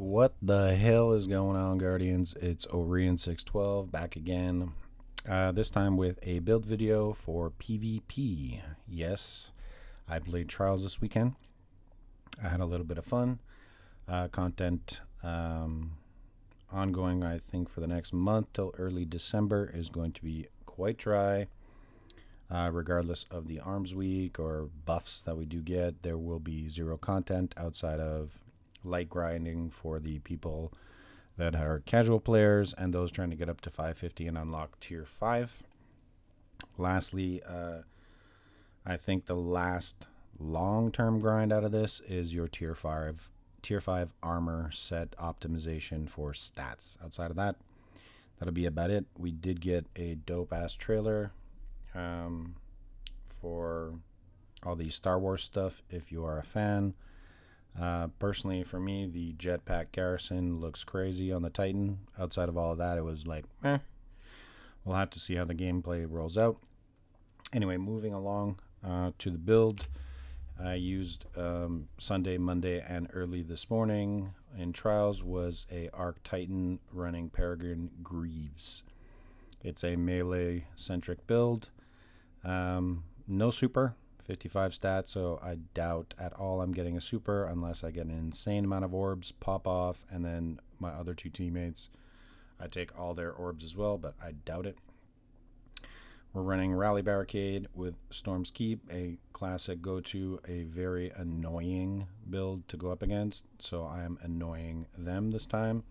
What the hell is going on, Guardians? It's Orion612 back again. This time with a build video for PvP. Yes, I played Trials this weekend. I had a little bit of fun. Content ongoing, I think, for the next month till early December is going to be quite dry. Regardless of the arms week or buffs that we do get, there will be zero content outside of light grinding for the people that are casual players and those trying to get up to 550 and unlock tier 5. Lastly, I think the last long-term grind out of this is your tier 5 armor set optimization for stats. Outside of that, that'll be about it. We did get a dope ass trailer for all the Star Wars stuff if you are a fan. Personally, for me, the jetpack garrison looks crazy on the Titan. Outside of all of that, it was like, eh. We'll have to see how the gameplay rolls out. Anyway, moving along to the build. I used Sunday, Monday, and early this morning in Trials was a Arc Titan running Peregrine Greaves. It's a melee-centric build. No super. 55 stats, so I doubt at all I'm getting a super unless I get an insane amount of orbs, pop off, and then my other two teammates, I take all their orbs as well, but I doubt it. We're running Rally Barricade with Storm's Keep, a classic go-to, a very annoying build to go up against, so I am annoying them this time.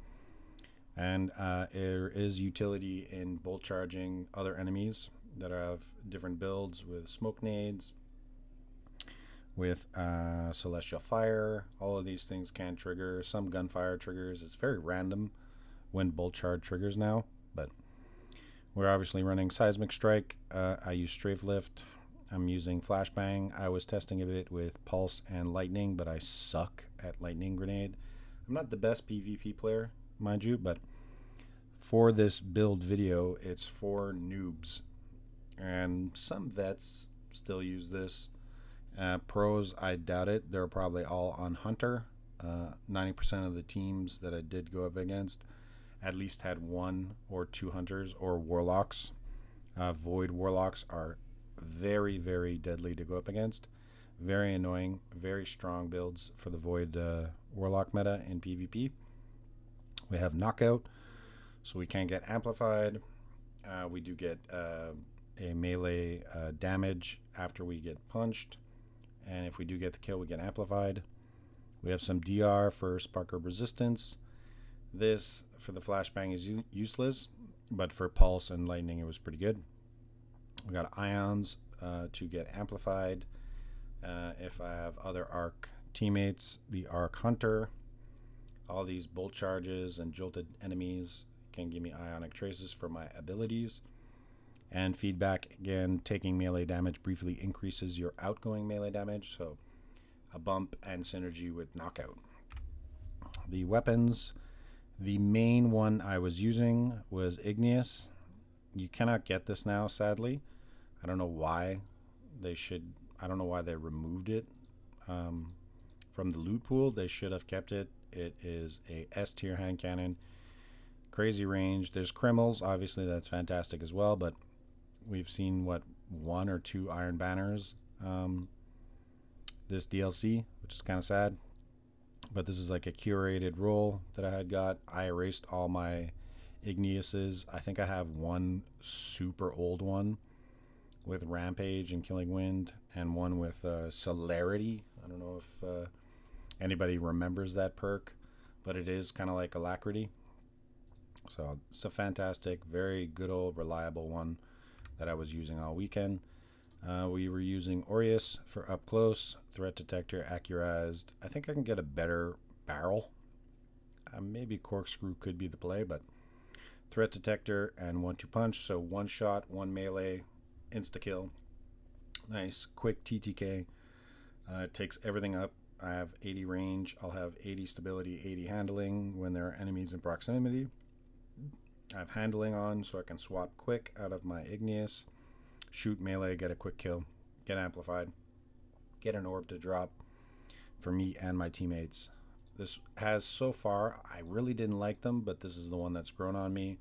And there is utility in bolt charging other enemies that have different builds with smoke nades, with celestial fire. All of these things can trigger. Some gunfire triggers. It's very random when bolt charge triggers now, but we're obviously running seismic strike. I use strafe lift. I'm using flashbang. I was testing a bit with pulse and lightning, but I suck at lightning grenade. I'm not the best PvP player, mind you, but for this build video, it's for noobs, and some vets still use this. Pros, I doubt it. They're probably all on Hunter. 90% of the teams that I did go up against at least had one or two Hunters or Warlocks. Void Warlocks are very, very deadly to go up against. Very annoying, very strong builds for the Void Warlock meta in PvP. We have Knockout, so we can't get amplified. We do get a melee damage after we get punched. And if we do get the kill, we get amplified. We have some DR for spark of resistance. This for the flashbang is useless, but for pulse and lightning it was pretty good. We got ions to get amplified. If I have other arc teammates, the arc hunter, all these bolt charges and jolted enemies can give me ionic traces for my abilities. And feedback, again, taking melee damage briefly increases your outgoing melee damage, so a bump and synergy with knockout. The weapons, the main one I was using was igneous. You cannot get this now, sadly. I don't know why I don't know why they removed it from the loot pool. They should have kept it. It is a S tier hand cannon. Crazy range. There's Kremls, obviously that's fantastic as well, but we've seen, what, one or two Iron Banners this DLC, which is kind of sad. But this is like a curated roll that I had got. I erased all my Igneuses. I think I have one super old one with Rampage and Killing Wind, and one with Celerity. I don't know if anybody remembers that perk, but it is kind of like Alacrity. So it's a fantastic, very good old reliable one that I was using all weekend. We were using Aureus for up close, threat detector, accurized. I think I can get a better barrel. Maybe corkscrew could be the play, but threat detector and 1-2 punch. So one shot, one melee, insta kill. Nice, quick TTK. It takes everything up. I have 80 range. I'll have 80 stability, 80 handling when there are enemies in proximity. I have handling on so I can swap quick out of my igneous, shoot melee, get a quick kill, get amplified, get an orb to drop for me and my teammates. This has so far, I really didn't like them, but this is the one that's grown on me,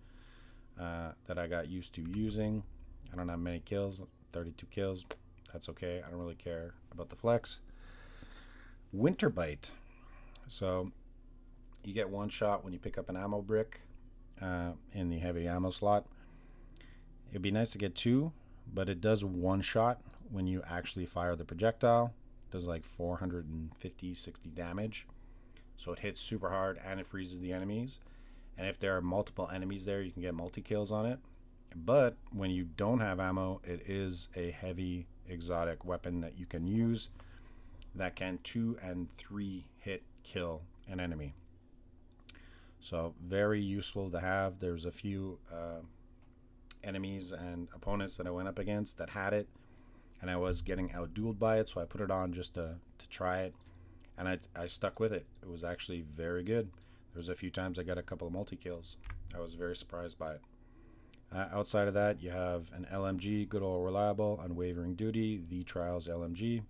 that I got used to using. I don't have many kills, 32 kills. That's okay. I don't really care about the flex. Winter Bite. So you get one shot when you pick up an ammo brick in the heavy ammo slot. It'd be nice to get two, but it does one shot when you actually fire the projectile. It does like 450, 60 damage. So it hits super hard and it freezes the enemies. And if there are multiple enemies there, you can get multi-kills on it. But when you don't have ammo, it is a heavy exotic weapon that you can use that can 2 and 3 hit kill an enemy. So very useful to have. There's a few enemies and opponents that I went up against that had it, and I was getting outdueled by it, so I put it on just to try it, and I stuck with it. It was actually very good. There was a few times I got a couple of multi-kills. I was very surprised by it. Outside of that, you have an LMG, good old reliable, unwavering duty, the Trials LMG.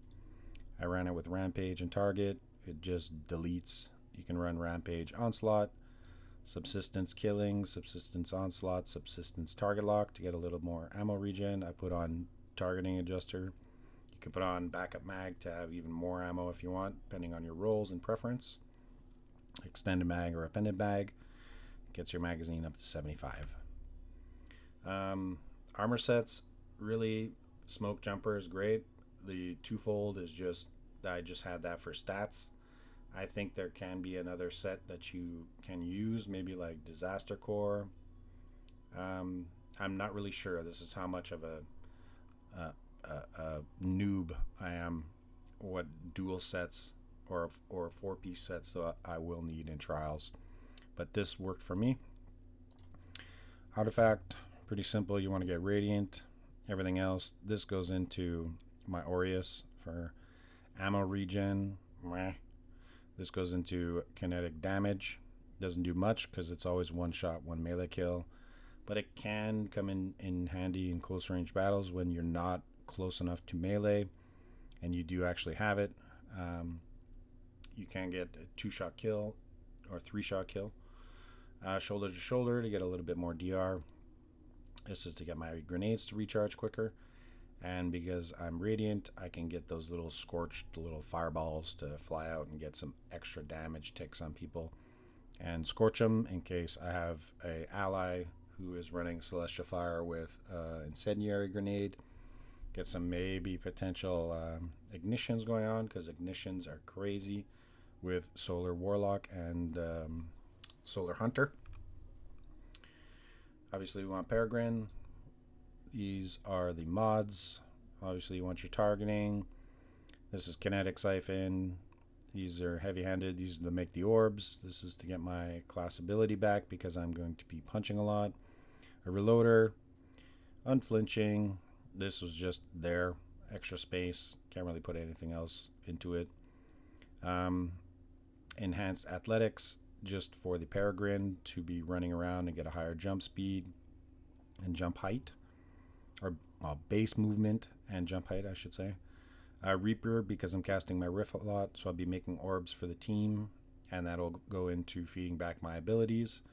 I ran it with Rampage and Target. It just deletes. You can run Rampage Onslaught, Subsistence Killing, Subsistence Onslaught, Subsistence Target Lock to get a little more ammo regen. I put on Targeting Adjuster. You can put on Backup Mag to have even more ammo if you want, depending on your roles and preference. Extended Mag or Appended Mag gets your magazine up to 75. Armor sets, really. Smoke Jumper is great. The twofold is just, I just had that for stats. I think there can be another set that you can use, maybe like Disaster Core. I'm not really sure. This is how much of a noob I am, what dual sets or 4-piece sets that I will need in trials. But this worked for me. Artifact, pretty simple. You want to get Radiant. Everything else, this goes into my Aureus for ammo regen. Meh. This goes into kinetic damage. Doesn't do much because it's always one shot, one melee kill. But it can come in handy in close range battles when you're not close enough to melee and you do actually have it. You can get a 2-shot kill or 3-shot kill. Shoulder to shoulder to get a little bit more DR. This is to get my grenades to recharge quicker. And because I'm radiant, I can get those little scorched little fireballs to fly out and get some extra damage ticks on people. And scorch them in case I have a ally who is running Celestial Fire with Incendiary Grenade. Get some maybe potential ignitions going on, because ignitions are crazy with Solar Warlock and Solar Hunter. Obviously we want Peregrine. These are the mods. Obviously you want your targeting. This is Kinetic Siphon. These are heavy-handed. These are to make the orbs. This is to get my class ability back because I'm going to be punching a lot. A reloader. Unflinching. This was just there. Extra space. Can't really put anything else into it. Enhanced athletics. Just for the Peregrine to be running around and get a higher jump speed and jump height. Or base movement and jump height, I should say. Reaper, because I'm casting my Riff a lot, so I'll be making orbs for the team, and that'll go into feeding back my abilities,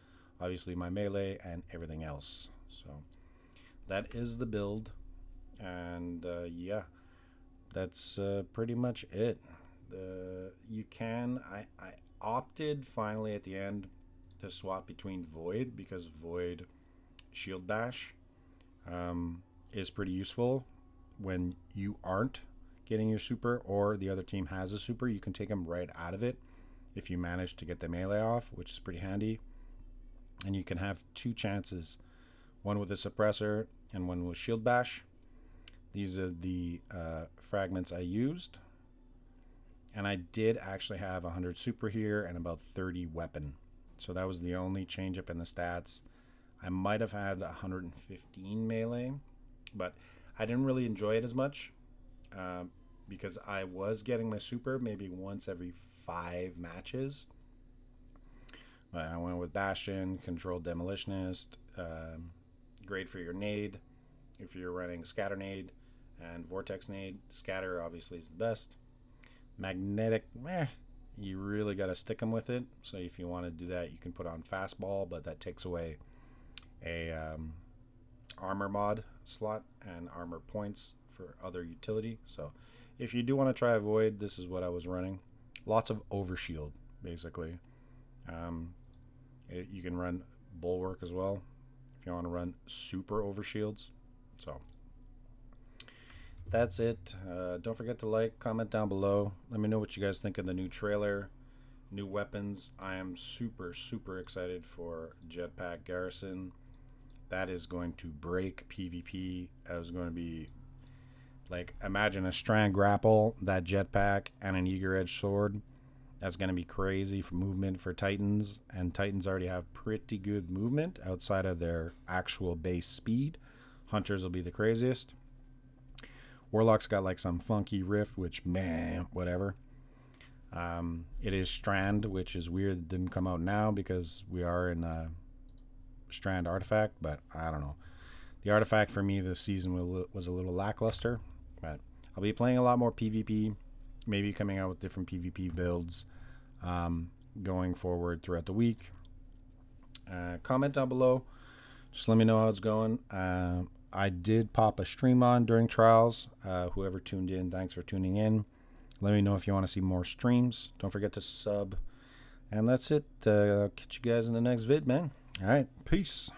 obviously my melee, and everything else. So that is the build, and yeah, that's pretty much it. I opted finally at the end to swap between Void, because Void Shield Bash is pretty useful when you aren't getting your super or the other team has a super. You can take them right out of it if you manage to get the melee off, which is pretty handy. And you can have 2 chances, one with a suppressor and one with Shield Bash. These are the fragments I used, and I did actually have 100 super here and about 30 weapon, so that was the only change up in the stats. I might have had 115 melee, but I didn't really enjoy it as much because I was getting my super maybe once every 5 matches. But I went with Bastion, Controlled Demolitionist, great for your nade if you're running Scatter Nade and Vortex Nade. Scatter obviously is the best. Magnetic, you really got to stick them with it. So if you want to do that, you can put on fastball, but that takes away a armor mod slot and armor points for other utility. So if you do want to try a void, this is what I was running. Lots of overshield, basically. You can run bulwark as well if you want to run super overshields. So that's it. Don't forget to like, comment down below. Let me know what you guys think of the new trailer, new weapons. I am super excited for Jetpack Garrison. That is going to break PvP. That is going to be like, imagine a strand grapple, that jetpack, and an eager edge sword. That's going to be crazy for movement for Titans, and Titans already have pretty good movement outside of their actual base speed. Hunters will be the craziest. Warlock's got like some funky rift, which, man, whatever. It is Strand, which is weird. It didn't come out now because we are in Strand artifact, but I don't know. The artifact for me this season was a little lackluster, but I'll be playing a lot more PvP, maybe coming out with different PvP builds going forward throughout the week. Comment down below. Just let me know how it's going. I did pop a stream on during trials. Whoever tuned in, thanks for tuning in. Let me know if you want to see more streams. Don't forget to sub. And that's it. I'll catch you guys in the next vid, man. All right. Peace.